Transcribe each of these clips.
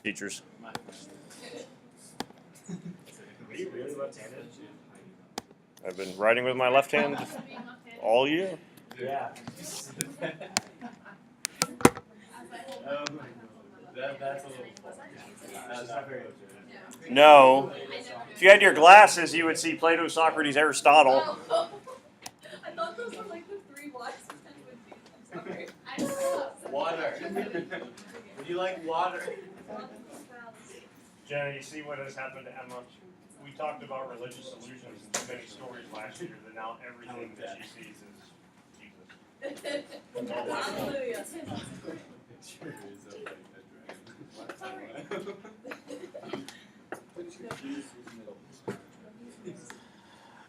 teachers. Are you really left-handed? I've been writing with my left hand all year. Yeah. That's a little That's not very good. No. If you had your glasses, you would see Plato, Socrates, Aristotle. I thought those were like the three wise men would be. I'm sorry. Water. Would you like water? Jenna, you see what has happened to Emma? We talked about religious solutions and too many stories last year that now everything that she sees is Jesus. Hallelujah. It sure is like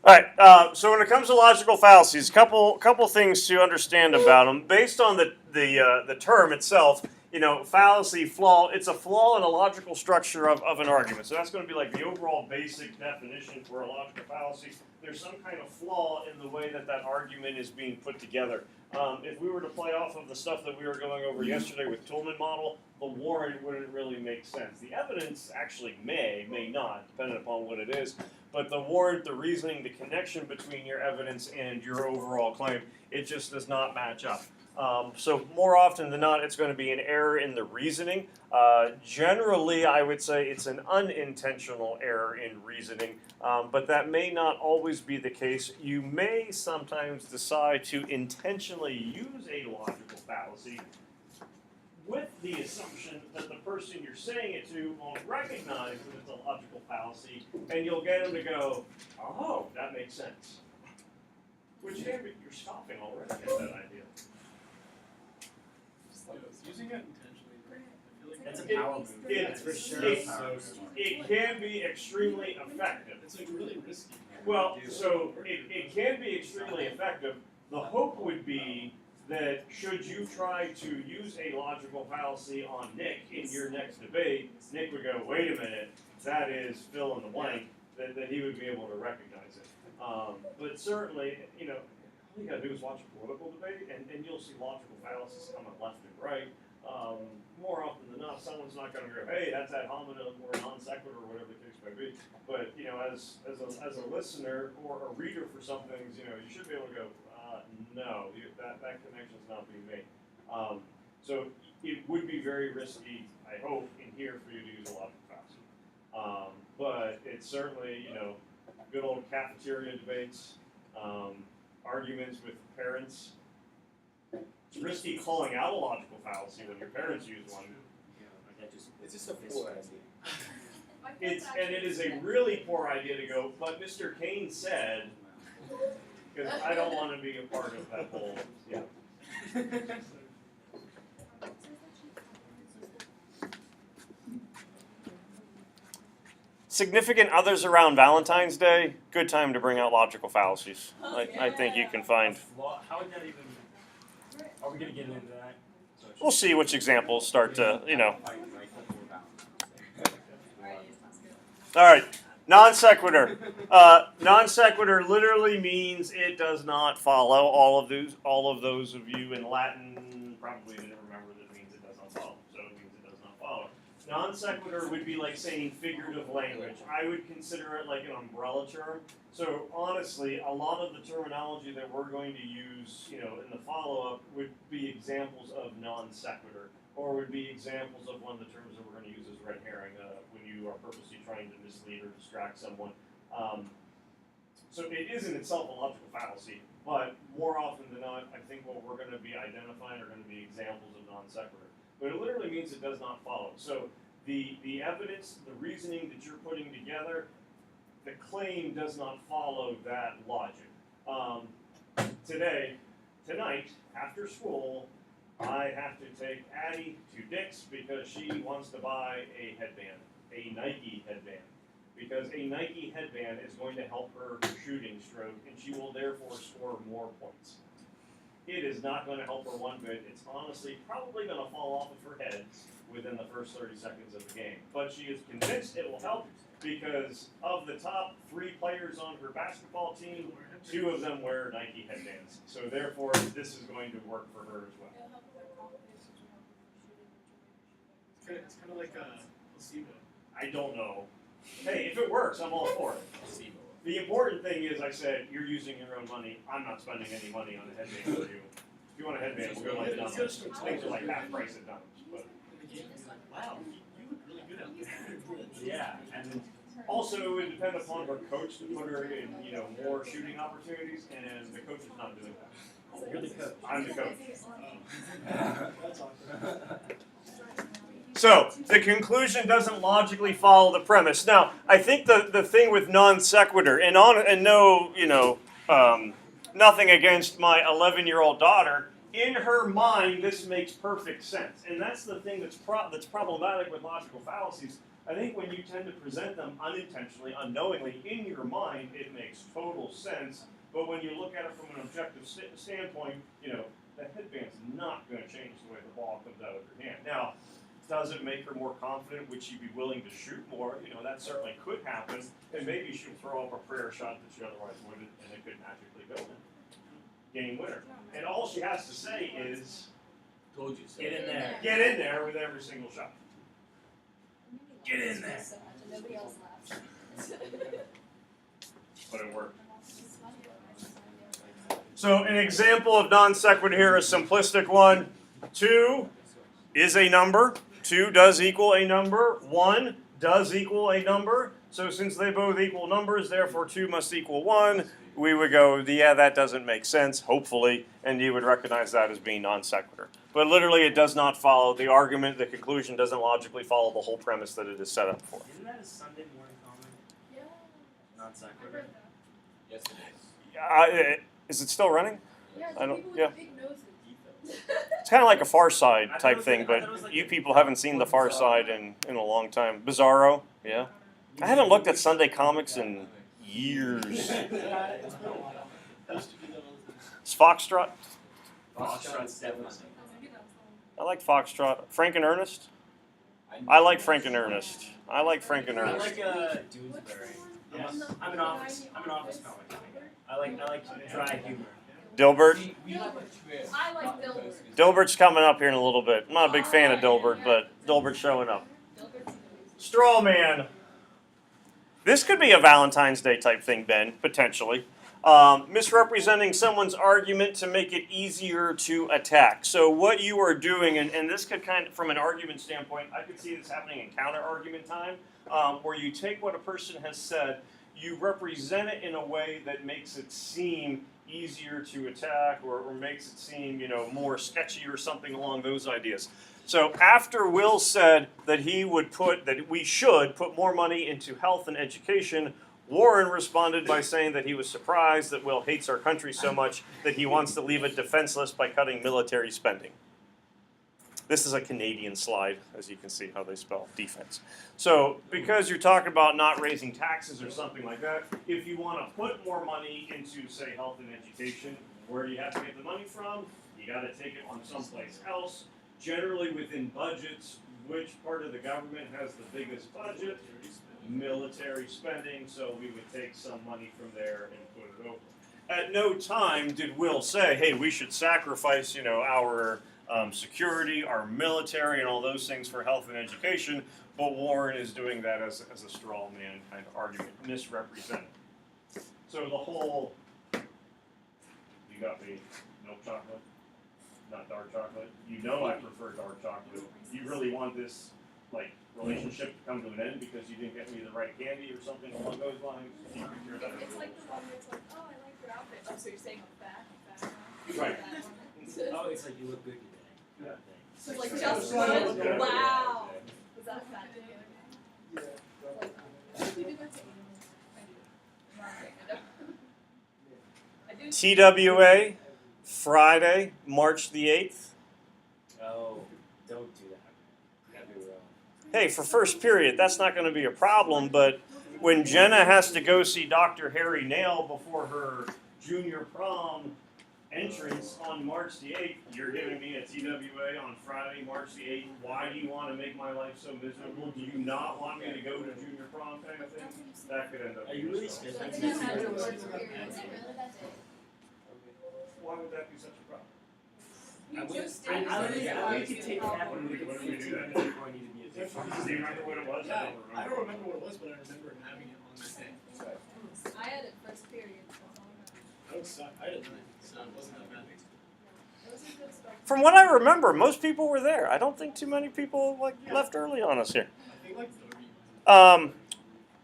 All right. So when it comes to logical fallacies, couple things to understand about them. Based on the term itself, fallacy, flaw. It's a flaw in a logical structure of an argument. So that's going to be like the overall basic definition for a logical fallacy. There's some kind of flaw in the way that argument is being put together. If we were to play off of the stuff that we were going over yesterday with Tolman model, the warrant wouldn't really make sense. The evidence actually may not, depending upon what it is. But the warrant, the reasoning, the connection between your evidence and your overall claim, it just does not match up. So more often than not, it's going to be an error in the reasoning. Generally, I would say it's an unintentional error in reasoning, but that may not always be the case. You may sometimes decide to intentionally use a logical fallacy with the assumption that the person you're saying it to will recognize that it's a logical fallacy, and you'll get them to go, oh, that makes sense. Which you're scoffing already at that idea. Using it intentionally, I feel like That's a power move. It's for sure. It can be extremely effective. it's like really risky. Well, so it can be extremely effective. The hope would be that should you try to use a logical fallacy on Nick in your next debate, Nick would go, wait a minute, that is fill in the blank, that he would be able to recognize it. But certainly, all you gotta do is watch a political debate, and you'll see logical fallacies coming left and right. More often than not, someone's not going to go, "Hey, that's ad hominem or non sequitur or whatever the case may be." But as a listener or a reader for some things, you should be able to go, "No, that connection's not being made." So it would be very risky, I hope, in here for you to use a logical fallacy. But it's certainly, good old cafeteria debates. Arguments with parents. It's risky calling out a logical fallacy when your parents use one. It's just a poor idea. It is a really poor idea to go, but Mr. Kane said, because I don't want to be a part of that whole, Significant others around Valentine's Day, good time to bring out logical fallacies. I think you can find. How would that even? Are we gonna get into that? We'll see which examples start to, All right, non sequitur. Non sequitur literally means it does not follow. All of those of you in Latin probably didn't remember that it means it does not follow. So it means it does not follow. Non sequitur would be like saying figurative language. I would consider it like an umbrella term. So honestly, a lot of the terminology that we're going to use, in the follow-up would be examples of non sequitur, or would be examples of one of the terms that we're going to use as red herring when you are purposely trying to mislead or distract someone. So it is in itself a logical fallacy, but more often than not, I think what we're going to be identifying are going to be examples of non sequitur. But it literally means it does not follow. So the evidence, the reasoning that you're putting together, the claim does not follow that logic. Tonight, after school, I have to take Addie to Dick's because she wants to buy a headband, a Nike headband. Because a Nike headband is going to help her shooting stroke, and she will therefore score more points. It is not going to help her one bit. It's honestly probably going to fall off of her head within the first 30 seconds of the game. But she is convinced it will help because of the top 3 players on her basketball team, 2 of them wear Nike headbands. So therefore, this is going to work for her as well. It's kind of like placebo. I don't know. Hey, if it works, I'm all for it. Placebo. The important thing is, I said, you're using your own money. I'm not spending any money on a headband for you. If you want a headband, we'll go like Dunham's. Things are like half price at Dunham's. But Wow, you look really good out there. yeah, and also it would depend upon her coach to put her in, more shooting opportunities, and the coach is not doing that. You're the coach. I'm the coach. That's awesome. So, the conclusion doesn't logically follow the premise. Now, I think the thing with non sequitur, and no, nothing against my 11-year-old daughter, in her mind, this makes perfect sense. And that's the thing that's problematic with logical fallacies. I think when you tend to present them unintentionally, unknowingly, in your mind, it makes total sense. But when you look at it from an objective standpoint, the headband's not going to change the way the ball comes out of your hand. Now, does it make her more confident? Would she be willing to shoot more? That certainly could happen. And maybe she'll throw up a prayer shot that she otherwise wouldn't, and it could magically go in. Game winner. And all she has to say is, Told you so. Get in there. get in there with every single shot. Get in there. Nobody else laughed. But it worked. So an example of non sequitur here, a simplistic one. 2 is a number. 2 does equal a number. 1 does equal a number. So since they both equal numbers, therefore 2 must equal 1. We would go, yeah, that doesn't make sense, hopefully, and you would recognize that as being non sequitur. But literally it does not follow the argument, the conclusion doesn't logically follow the whole premise that it is set up for. Isn't that a Sunday morning comment? Yeah. Non I sequitur. read that. Yes, it is. Is it still running? Yeah, I don't- people with yeah. big noses. It's kind of like a Far Side I thought it type was thing, like- I but thought it was like you a- people haven't seen the Far Side in a long time. Bizarro, yeah. I haven't looked at Sunday comics in years. Used to do that all the time. Is Foxtrot? Foxtrot's definitely. Maybe that's I like Foxtrot. Frank and Ernest? I like Frank and Ernest. I like Frank and I Ernest. like Doonesbury. Yes. I'm an office comic guy. I like dry humor. Dilbert? I like Dilbert. Dilbert's coming up here in a little bit. I'm not a big fan of Dilbert, but Dilbert's showing up. Dilbert's Straw man. This could be a Valentine's Day type thing, Ben, potentially. Misrepresenting someone's argument to make it easier to attack. So what you are doing, and this could kind of, from an argument standpoint, I could see this happening in counter-argument time, where you take what a person has said, you represent it in a way that makes it seem easier to attack or makes it seem, more sketchy or something along those ideas. So after Will said that we should put more money into health and education, Warren responded by saying that he was surprised that Will hates our country so much that he wants to leave it defenseless by cutting military spending. This is a Canadian slide, as you can see how they spell defense. So because you're talking about not raising taxes or something like that, if you want to put more money into, say, health and education, where do you have to get the money from? You got to take it from someplace else. Generally within budgets, which part of the government has the biggest budget? Military spending, so we would take some money from there and put it over. At no time did Will say, hey, we should sacrifice, our security, our military, and all those things for health and education, but Warren is doing that as a straw man kind of argument, misrepresented. So the whole, you got me milk chocolate, not dark chocolate. I prefer dark chocolate. You really want this, relationship to come to an end because you didn't get me the right candy or something along those lines? You can hear that. It's like the one where it's like, oh, I like your outfit. Oh, so you're saying I'm fat? Right. Oh, it's like you look good today. Yeah. So like just good? Yeah. Wow. Was that a fat day? Like, you do that to me. I do. I'm not saying I don't. I do. TWA, Friday, March the 8th. Oh, don't do that. That'd be wrong. Hey, for first period, that's not going to be a problem, but when Jenna has to go see Dr. Harry Nail before her junior prom entrance on March the 8th, you're giving me a TWA on Friday, March the 8th. Why do you want to make my life so miserable? Do you not want me to go to junior prom kind of thing? That could end up Are you being really a scared? struggle. Like, you had your first period. Is it really that day? Why would that be such a problem? You just I literally, Yeah, we could take a nap and we could When do we do 15 that? minutes before I need to be at the Do you remember what it was? Yeah, I don't remember what it was, but I remember having it on this day. I had it first period. That would suck. I didn't, so it wasn't that bad. It was a good start. From what I remember, most people were there. I don't think too many people left early on us here. I think like 30.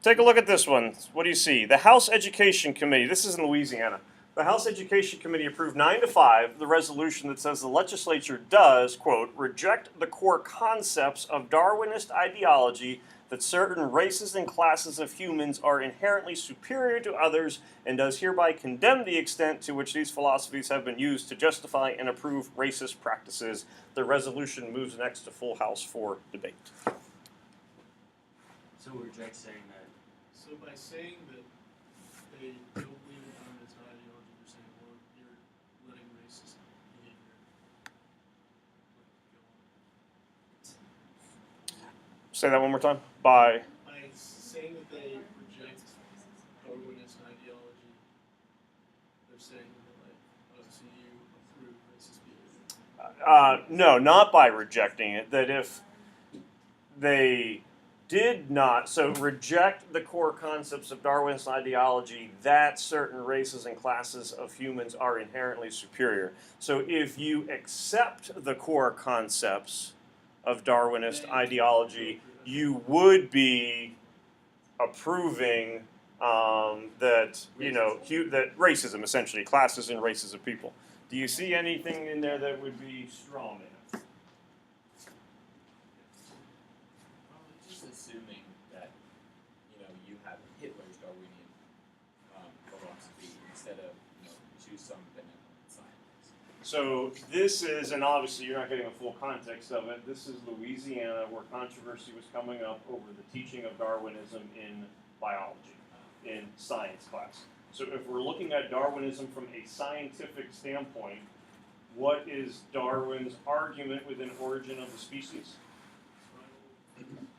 Take a look at this one. What do you see? The House Education Committee. This is in Louisiana. The House Education Committee approved 9-5 the resolution that says the legislature does, quote, reject the core concepts of Darwinist ideology that certain races and classes of humans are inherently superior to others, and does hereby condemn the extent to which these philosophies have been used to justify and approve racist practices. The resolution moves next to full House for debate. So we reject saying that. So by saying that they don't believe in Darwinist ideology, you're saying, well, you're letting racist behavior go on. Say that one more time. By Saying that they reject Darwinist ideology, they're saying that, like, oh, so you approve racist behavior. no, not by rejecting it. That if they did not, so reject the core concepts of Darwin's ideology that certain races and classes of humans are inherently superior. So if you accept the core concepts of Darwinist ideology, you would be approving that, that racism, essentially, classes and races of people. Do you see anything in there that would be strong in it? Just assuming that, you have Hitler's Darwinian philosophy instead of, choose some benevolent science. So this is, and obviously you're not getting a full context of it, this is Louisiana where controversy was coming up over the teaching of Darwinism in biology, in science class. So if we're looking at Darwinism from a scientific standpoint, what is Darwin's argument within Origin of the Species?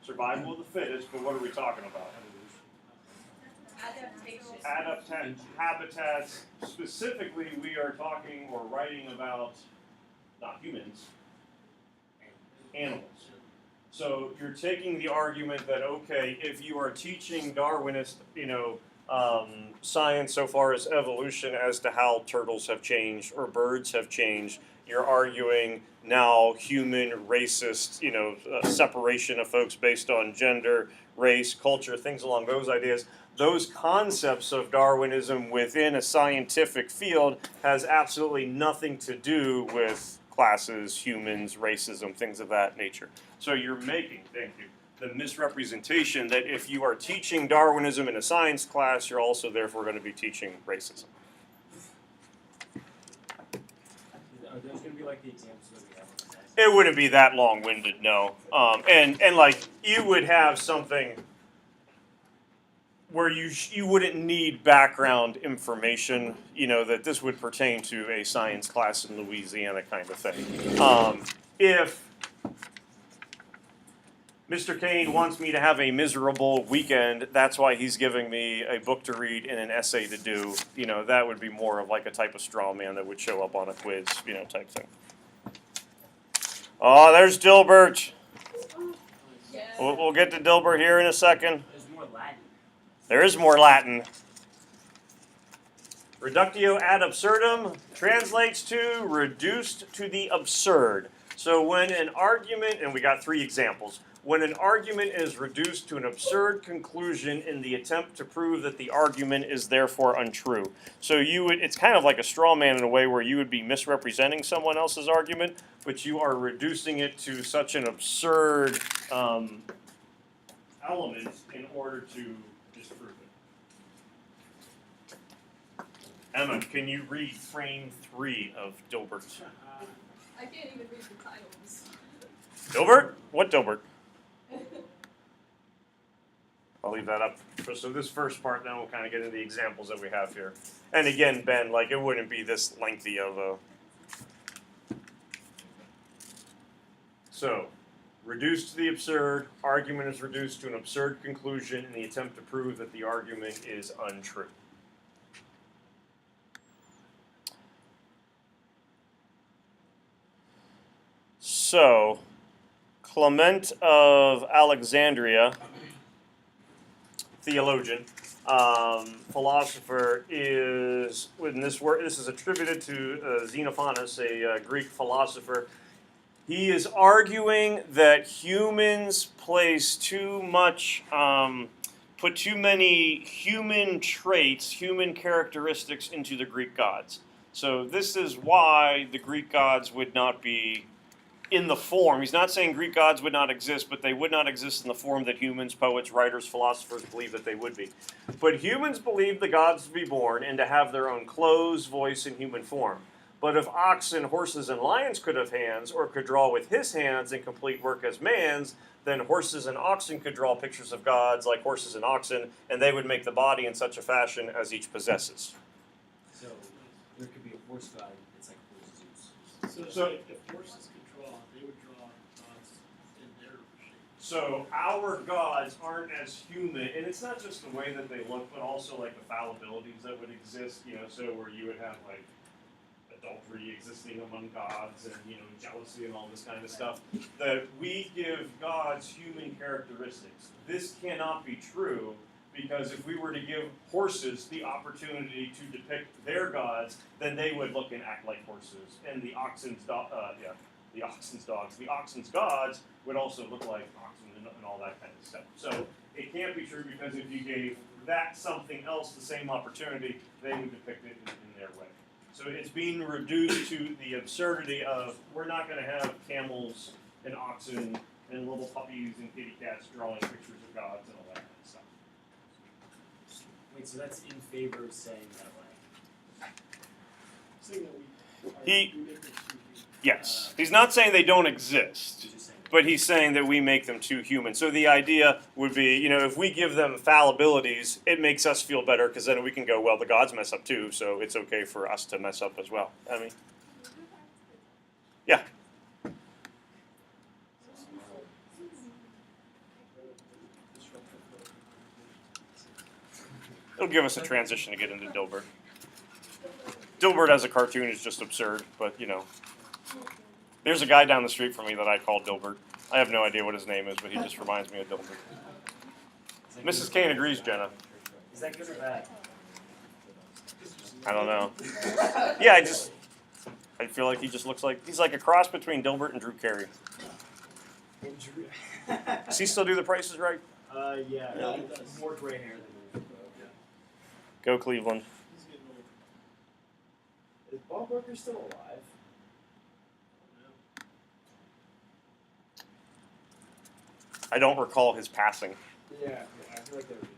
Survival of the fittest, but what are we talking about? Adaptation. Habitats. Specifically, we are talking or writing about not humans, animals. So you're taking the argument that, okay, if you are teaching Darwinist, science so far as evolution as to how turtles have changed or birds have changed, you're arguing now human racist, separation of folks based on gender, race, culture, things along those ideas. Those concepts of Darwinism within a scientific field has absolutely nothing to do with classes, humans, racism, things of that nature. So you're making, thank you, the misrepresentation that if you are teaching Darwinism in a science class, you're also therefore going to be teaching racism. Are those going to be like the examples that we have on the test? It wouldn't be that long-winded, no. And like you would have something where you wouldn't need background information, that this would pertain to a science class in Louisiana kind of thing. If Mr. Kane wants me to have a miserable weekend, that's why he's giving me a book to read and an essay to do, that would be more of like a type of straw man that would show up on a quiz, type thing. Oh, there's Dilbert. Yeah. We'll get to Dilbert here in a second. There's more Latin. There is more Latin. Reductio ad absurdum translates to reduced to the absurd. So when an argument, and we got 3 examples, when an argument is reduced to an absurd conclusion in the attempt to prove that the argument is therefore untrue. So it's kind of like a straw man in a way where you would be misrepresenting someone else's argument, but you are reducing it to such an absurd element in order to disprove it. Emma, can you read frame 3 of Dilbert? I can't even read the titles. Dilbert? What Dilbert? I'll leave that up. So this first part, then we'll kind of get into the examples that we have here. And again, Ben, it wouldn't be this lengthy of a... So, reduced to the absurd, argument is reduced to an absurd conclusion in the attempt to prove that the argument is untrue. So, Clement of Alexandria, theologian, philosopher, is in this work. This is attributed to Xenophontus, a Greek philosopher. He is arguing that humans place too much, put too many human traits, human characteristics into the Greek gods. So this is why the Greek gods would not be in the form. He's not saying Greek gods would not exist, but they would not exist in the form that humans, poets, writers, philosophers believe that they would be. But humans believe the gods to be born and to have their own clothes, voice, and human form. But if oxen, horses, and lions could have hands, or could draw with his hands and complete work as man's, then horses and oxen could draw pictures of gods like horses and oxen, and they would make the body in such a fashion as each possesses. So there could be a horse god. It's like horse Zeus. So if horses could draw, they would draw gods in their shape. So our gods aren't as human, and it's not just the way that they look, but also like the fallibilities that would exist, so where you would have like adultery existing among gods and jealousy and all this kind of stuff, that we give gods human characteristics. This cannot be true, because if we were to give horses the opportunity to depict their gods, then they would look and act like horses, and the oxen's dogs, the oxen's gods would also look like oxen and all that kind of stuff. So it can't be true, because if you gave that something else the same opportunity, they would depict it in their way. So it's being reduced to the absurdity of, we're not going to have camels and oxen and little puppies and kitty cats drawing pictures of gods and all that kind of stuff. Wait, so that's in favor of saying that way? Saying that we He- we make them too human. Yes. He's not saying they don't exist, He's just saying but he's saying that we make them too human. So the idea would be, if we give them fallibilities, it makes us feel better, because then we can go, well, the gods mess up too, so it's okay for us to mess up as well. Yeah. It'll give us a transition to get into Dilbert. Dilbert as a cartoon is just absurd, but there's a guy down the street from me that I call Dilbert. I have no idea what his name is, but he just reminds me of Dilbert. Mrs. Kane agrees, Jenna. Is that good or bad? I don't know. Yeah, I feel like he just looks like, he's like a cross between Dilbert and Drew Carey. Does he still do The Price is Right? Yeah. Yeah, he does. More gray hair than Go Cleveland. He's getting old. Is Bob Barker still alive? I don't recall his passing. Yeah, I feel like they were news.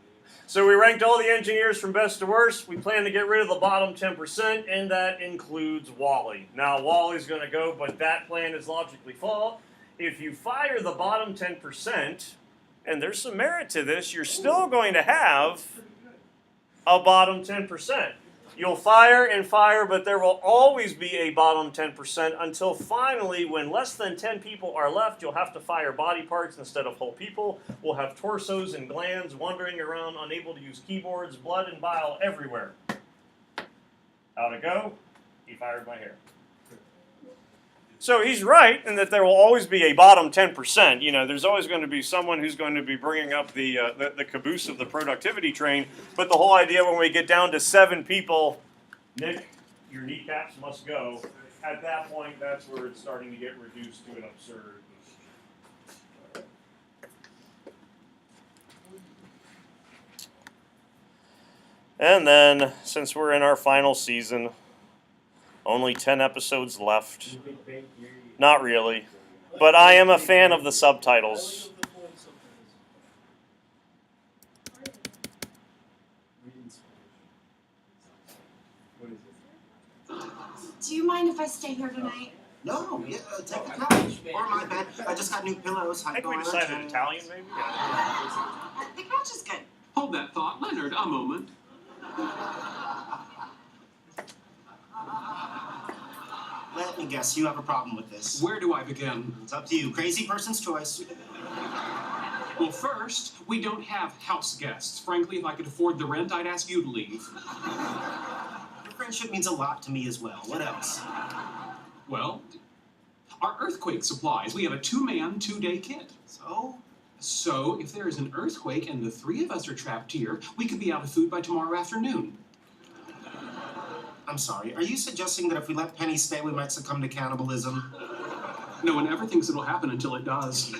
So we ranked all the engineers from best to worst. We plan to get rid of the bottom 10%, and that includes Wally. Now, Wally's going to go, but that plan is logically flawed. If you fire the bottom 10%, and there's some merit to this, you're still going to have a bottom 10%. You'll fire and fire, but there will always be a bottom 10% until finally, when less than 10 people are left, you'll have to fire body parts instead of whole people. We'll have torsos and glands wandering around, unable to use keyboards, blood and bile everywhere. How'd it go? He fired my hair. So he's right in that there will always be a bottom 10%. There's always going to be someone who's going to be bringing up the caboose of the productivity train. But the whole idea, when we get down to 7 people, Nick, your kneecaps must go. At that point, that's where it's starting to get reduced to an absurd. And then, since we're in our final season, only 10 episodes left. Not really. But I am a fan of the subtitles. Do you mind if I stay here tonight? No, yeah, take the couch. Or my bed. I just got new pillows. I think we decided Italian, maybe? Yeah. The couch is good. Hold that thought, Leonard, a moment. Let me guess, you have a problem with this. Where do I begin? It's up to you. Crazy person's choice. Well, first, we don't have house guests. Frankly, if I could afford the rent, I'd ask you to leave. Your friendship means a lot to me as well. What else? Well, Our earthquake supplies. We have a 2-man, 2-day kit. So, if there is an earthquake and the 3 of us are trapped here, we could be out of food by tomorrow afternoon. I'm sorry, are you suggesting that if we let Penny stay, we might succumb to cannibalism? No one ever thinks it'll happen until it does.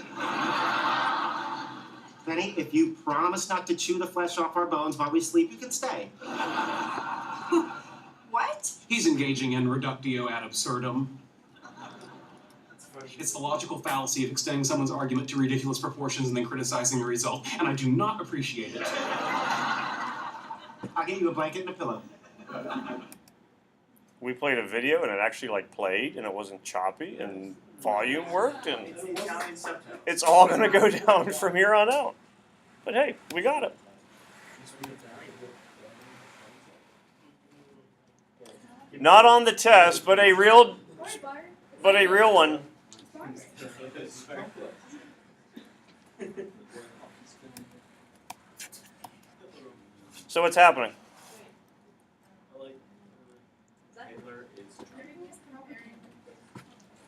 Penny, if you promise not to chew the flesh off our bones while we sleep, you can stay. What? He's engaging in reductio ad absurdum. It's the logical fallacy of extending someone's argument to ridiculous proportions and then criticizing the result, and I do not appreciate it. I'll get you a blanket and a pillow. We played a video and it actually like played and it wasn't choppy and volume worked and it's all gonna go down from here on out. But hey, we got it. Not on the test, but a real one. So what's happening?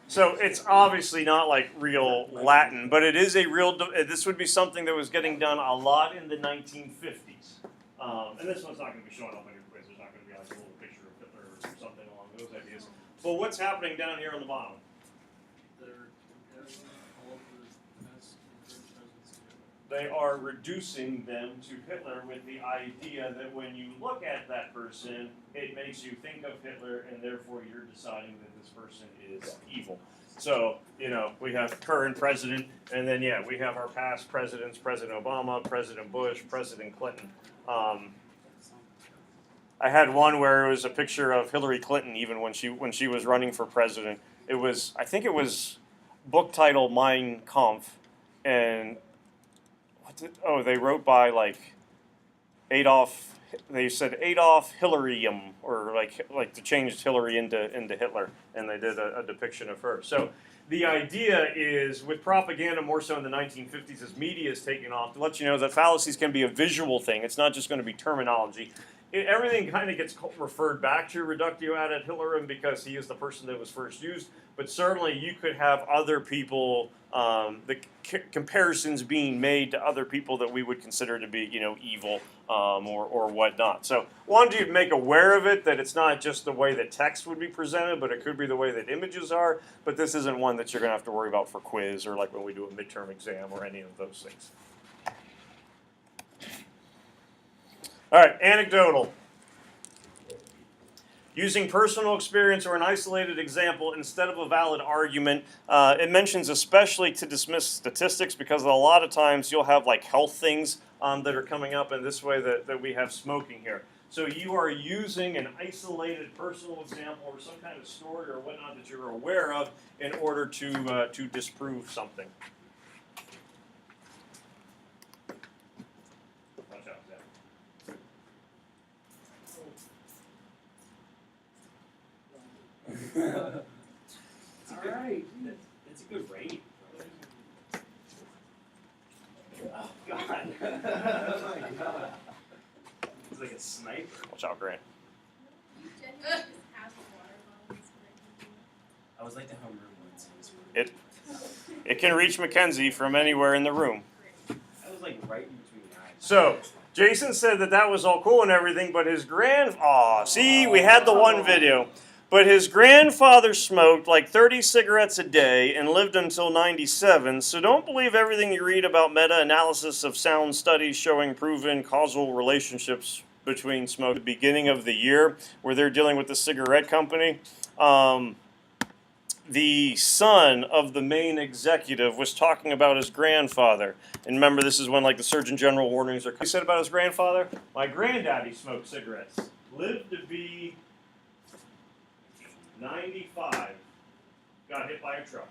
So it's obviously not like real Latin, but it is a real. This would be something that was getting done a lot in the 1950s. And this one's not going to be showing up on your quiz. There's not going to be like a little picture of Hitler or something along those ideas. But what's happening down here on the bottom? They're comparing all of the past presidents together. They are reducing them to Hitler with the idea that when you look at that person, it makes you think of Hitler, and therefore you're deciding that this person is evil. So, we have current president, and then, we have our past presidents, President Obama, President Bush, President Clinton. I had one where it was a picture of Hillary Clinton, even when she was running for president. I think it was book title Mein Kampf, and they wrote by like Adolf. They said Adolf Hillaryum, or like to change Hillary into Hitler, and they did a depiction of her. So the idea is, with propaganda more so in the 1950s, as media is taking off, to let you know that fallacies can be a visual thing. It's not just going to be terminology. Everything kind of gets referred back to reductio ad Hitlerum because he is the person that was first used. But certainly you could have other people, the comparisons being made to other people that we would consider to be, evil or whatnot. So wanted you to make aware of it, that it's not just the way that text would be presented, but it could be the way that images are. But this isn't one that you're going to have to worry about for quiz or like when we do a midterm exam or any of those things. All right, anecdotal. Using personal experience or an isolated example instead of a valid argument. It mentions especially to dismiss statistics because a lot of times you'll have like health things that are coming up in this way that we have smoking here. So you are using an isolated personal example or some kind of story or whatnot that you're aware of in order to disprove something. Watch out, Zach. Alright. That's a good rating. Oh god. Oh my god. It's like a sniper. Watch out, Grant. You genuinely just have a water bottle sprayed. I was like the homeroom once. It can reach Mackenzie from anywhere in the room. I was like right in between the eyes. So, Jason said that was all cool and everything, but his see, we had the one video. But his grandfather smoked like 30 cigarettes a day and lived until 97, so don't believe everything you read about meta-analysis of sound studies showing proven causal relationships between smoke. At the beginning of the year, where they're dealing with the cigarette company, the son of the main executive was talking about his grandfather. And remember, this is when like the Surgeon General warnings are. He said about his grandfather, "My granddaddy smoked cigarettes, lived to be 95, got hit by a truck."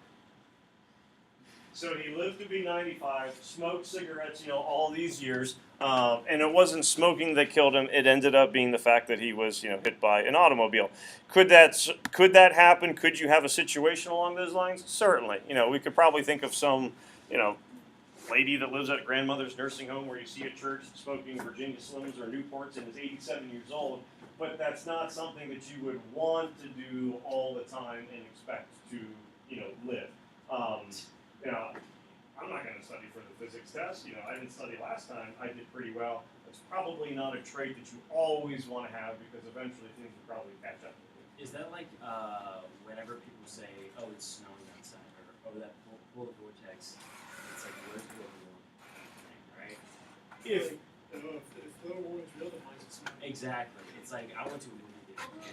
So he lived to be 95, smoked cigarettes, all these years, and it wasn't smoking that killed him. It ended up being the fact that he was, hit by an automobile. Could that happen? Could you have a situation along those lines? Certainly. We could probably think of some, lady that lives at a grandmother's nursing home where you see a church smoking Virginia Slims or Newports and is 87 years old. But that's not something that you would want to do all the time and expect to, live. You know, I'm not going to study for the physics test. You know, I didn't study last time. I did pretty well. It's probably not a trait that you always want to have because eventually things will probably catch up with you. Is that like whenever people say, "Oh, it's snowing outside," or "Oh, that polar vortex"? It's like, where's the overall thing, right? If If global warming is real, then why is it snowing? Exactly. It's like I went to a movie.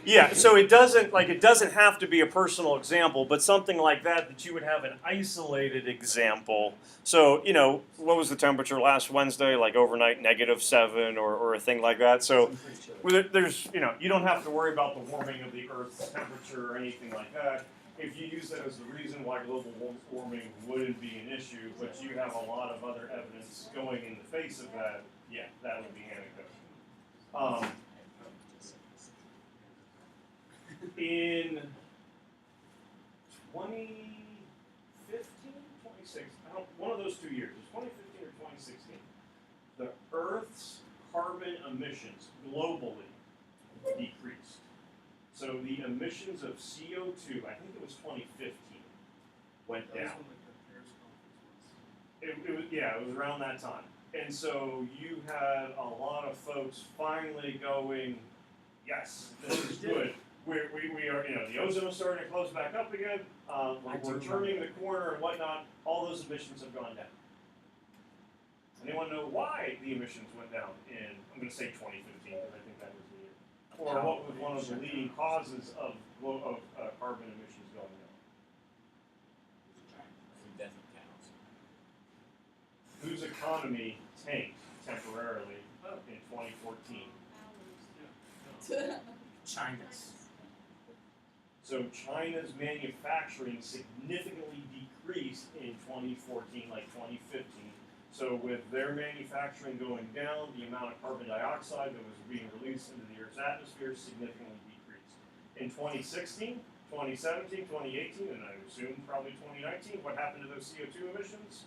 Yeah, so it doesn't have to be a personal example, but something like that you would have an isolated example. So, you know, what was the temperature last Wednesday? Like overnight -7 or a thing like that. So I'm pretty sure. there's, you don't have to worry about the warming of the Earth's temperature or anything like that. If you use that as the reason why global warming wouldn't be an issue, but you have a lot of other evidence going in the face of that, yeah, that would be anecdotal. In 2015, 2016, one of those 2 years, it was 2015 or 2016, the Earth's carbon emissions globally decreased. So the emissions of CO2, I think it was 2015, went That was down. when like the Paris conference was. It was around that time. And so you had a lot of folks finally going, yes, this is good. We are, the ozone's starting to close back up again. We're turning the corner and whatnot. All those emissions have gone down. Anyone know why the emissions went down in, I'm going to say 2015, because I think that was the year. Or what was one of the leading causes of carbon emissions going down? Death of cows. Whose economy tanked temporarily in 2014? China's. So China's manufacturing significantly decreased in 2014, like 2015. So with their manufacturing going down, the amount of carbon dioxide that was being released into the Earth's atmosphere significantly decreased. In 2016, 2017, 2018, and I assume probably 2019, what happened to those CO2 emissions?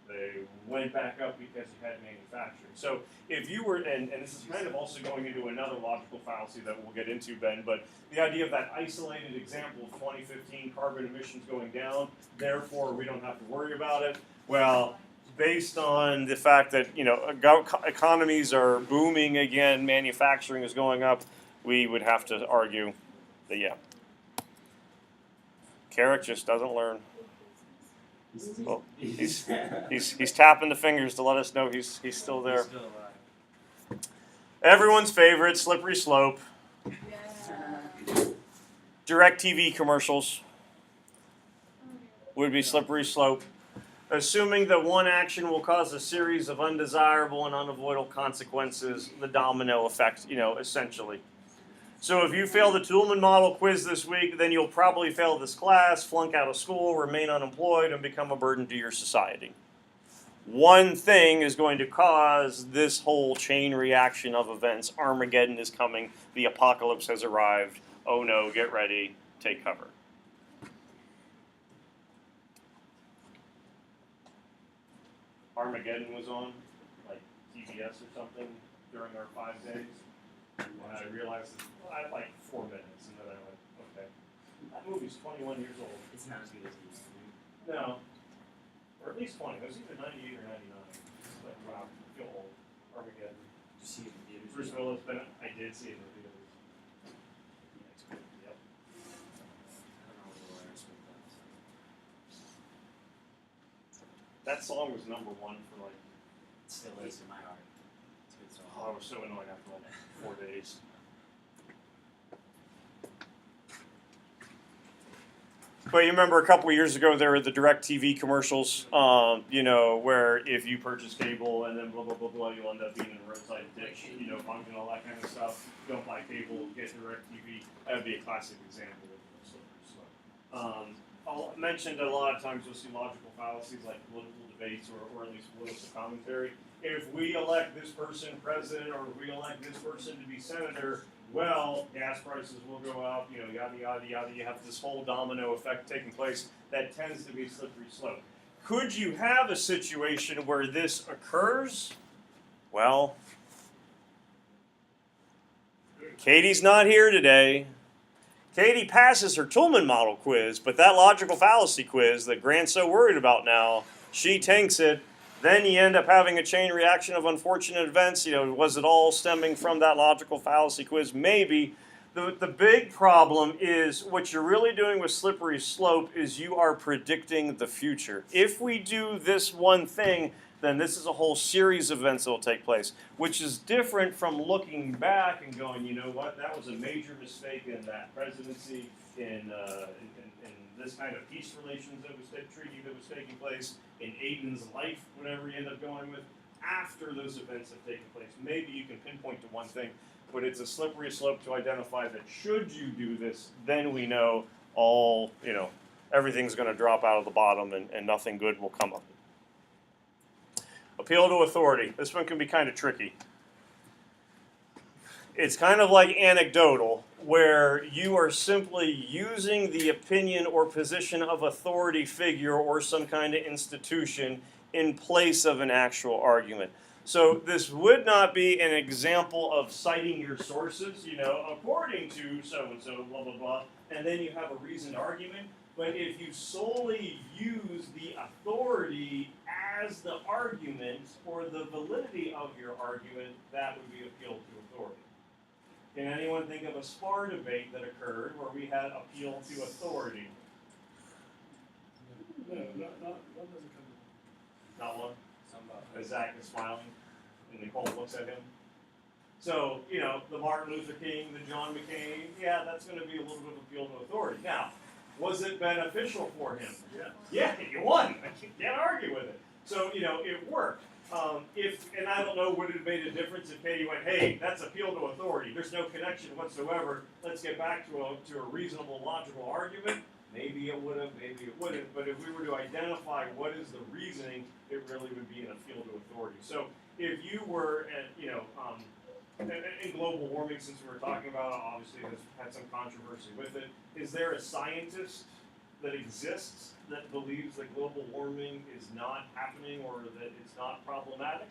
They went back up because you had manufacturing. So if you were, and this is kind of also going into another logical fallacy that we'll get into, Ben, but the idea of that isolated example of 2015 carbon emissions going down, therefore we don't have to worry about it. Well, based on the fact that, economies are booming again, manufacturing is going up, we would have to argue that, yeah. Carrick just doesn't learn. Well, he's tapping the fingers to let us know he's still there. Still alive. Everyone's favorite, slippery slope. Yeah. DirecTV commercials would be slippery slope. Assuming that one action will cause a series of undesirable and unavoidable consequences, the domino effect, essentially. So if you fail the Toolman model quiz this week, then you'll probably fail this class, flunk out of school, remain unemployed, and become a burden to your society. One thing is going to cause this whole chain reaction of events. Armageddon is coming. The apocalypse has arrived. Oh no, get ready. Take cover. Armageddon was on, like TBS or something, during our 5 days. And I realized that I had like 4 minutes, and then I went, okay. That movie's 21 years old. It's not as good as it used to be. No. Or at least 20. It was either 98 or 99. It's like, wow, I feel old. Armageddon. Did you see it in theaters? Bruce Willis, but I did see it in the theaters. Yep. I don't know what the lawyers with that. That song was #1 for like, It still is in my heart. It's a good song. I was so annoyed after like 4 days. But you remember a couple of years ago there were the DirecTV commercials, where if you purchase cable and then blah, blah, blah, blah, you'll end up being in a roadside ditch, function, all that kind of stuff. Don't buy cable, get DirecTV. That would be a classic example of slippery slope. I'll mention that a lot of times you'll see logical fallacies like political debates or at least political commentary. If we elect this person president or if we elect this person to be senator, well, gas prices will go up, yada, yada, yada. You have this whole domino effect taking place that tends to be a slippery slope. Could you have a situation where this occurs? Well, Katie's not here today. Katie passes her Toolman model quiz, but that logical fallacy quiz that Grant's so worried about now, she tanks it. Then you end up having a chain reaction of unfortunate events. Was it all stemming from that logical fallacy quiz? Maybe. The big problem is what you're really doing with slippery slope is you are predicting the future. If we do this one thing, then this is a whole series of events that will take place, which is different from looking back and going, you know what, that was a major mistake in that presidency, in this kind of peace relations that was treaty that was taking place, in Aiden's life, whatever you end up going with, after those events have taken place. Maybe you can pinpoint to one thing, but it's a slippery slope to identify that should you do this, then we know everything's going to drop out of the bottom and nothing good will come of it. Appeal to authority. This one can be kind of tricky. It's kind of like anecdotal, where you are simply using the opinion or position of authority figure or some kind of institution in place of an actual argument. So this would not be an example of citing your sources, according to so-and-so, blah, blah, blah, and then you have a reasoned argument. But if you solely use the authority as the argument or the validity of your argument, that would be appeal to authority. Can anyone think of a spar debate that occurred where we had appeal to authority? No, one doesn't come to mind. Not one? As Zach is smiling and Nicole looks at him. So, the Martin Luther King, the John McCain, yeah, that's going to be a little bit of appeal to authority. Now, was it beneficial for him? Yeah. Yeah, you won. I can't argue with it. So, it worked. And I don't know, would it have made a difference if Katie went, hey, that's appeal to authority. There's no connection whatsoever. Let's get back to a reasonable, logical argument. Maybe it would have, maybe it wouldn't. But if we were to identify what is the reasoning, it really would be an appeal to authority. So if you were, in global warming, since we were talking about it, obviously has had some controversy with it. Is there a scientist that exists that believes that global warming is not happening or that it's not problematic?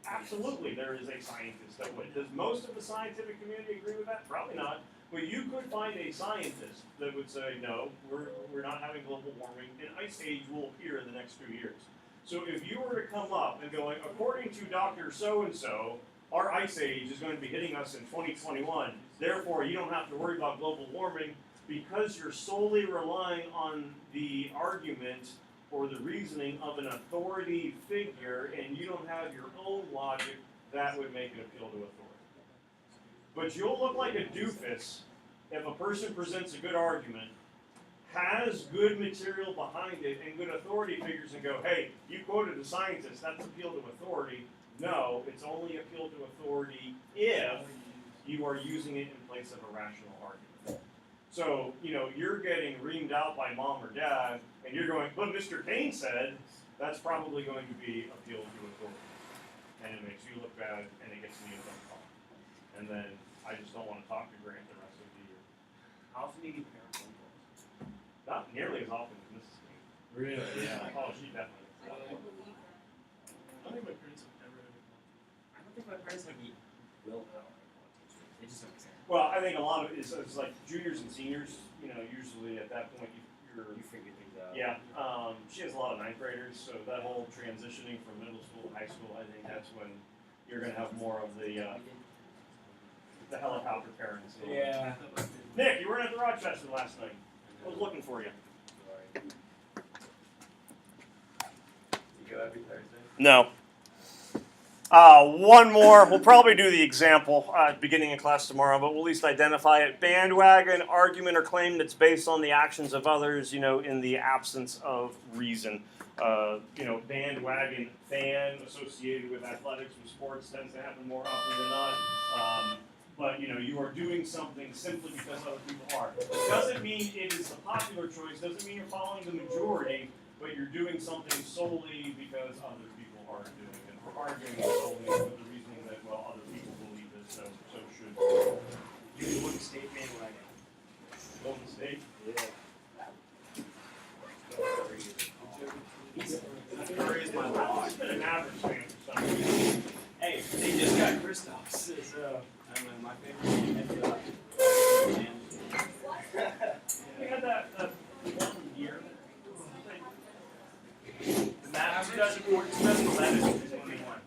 Absolutely, there is a scientist that would. Does most of the scientific community agree with that? Probably not. But you could find a scientist that would say, no, we're not having global warming. An ice age will appear in the next 2 years. So if you were to come up and going, according to Dr. So-and-so, our ice age is going to be hitting us in 2021. Therefore, you don't have to worry about global warming because you're solely relying on the argument or the reasoning of an authority figure and you don't have your own logic, that would make it appeal to authority. But you'll look like a doofus if a person presents a good argument, has good material behind it and good authority figures and go, hey, you quoted a scientist, that's appeal to authority. No, it's only appeal to authority if you are using it in place of a rational argument. So, you're getting reamed out by mom or dad, and you're going, but Mr. Kane said, that's probably going to be appeal to authority. And it makes you look bad, and it gets me in trouble. And then I just don't want to talk to Grant the rest of the year. How often do you get parent phone calls? Not nearly as often as Mrs. Kane. Really? Yeah. Oh, she definitely. I don't think my parents have ever had a conflict. I don't think my parents have any willpower. They just don't care. Well, I think a lot of it is like juniors and seniors. Usually at that point you're. You figure things out. Yeah. She has a lot of ninth graders, so that whole transitioning from middle school to high school, I think that's when you're going to have more of the helicopter parents. Yeah. Nick, you weren't at the Rochester last night. I was looking for you. Sorry. You go every Thursday? No. One more. We'll probably do the example at the beginning of class tomorrow, but we'll at least identify it. Bandwagon argument or claim that's based on the actions of others, in the absence of reason. Bandwagon fan associated with athletics and sports tends to happen more often than not. But you are doing something simply because other people are. Doesn't mean it is the popular choice. Doesn't mean you're following the majority. But you're doing something solely because other people are doing it. We're arguing solely with the reasoning that other people believe this, so should. You Golden State bandwagon. Golden State. Yeah. Curry is my lock. I've been an average fan for some reason. Hey, they just got Kristaps. I'm my favorite. And 2011 is when they won.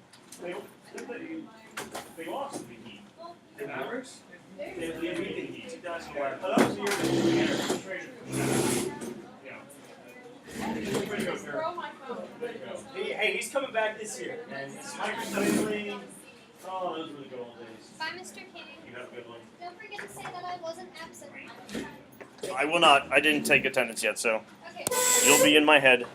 They lost to the Heat. The Mavericks? They beat the Heat 2011. Oh, that was the year that they traded for. Yeah. Throw my phone. There you go. Hey, he's coming back this year. And Hypothetically, oh, those were the good old days. Bye, Mr. King. You have a good one. Don't forget to say that I wasn't absent. I will not. I didn't take attendance yet, so Okay. you'll be in my head.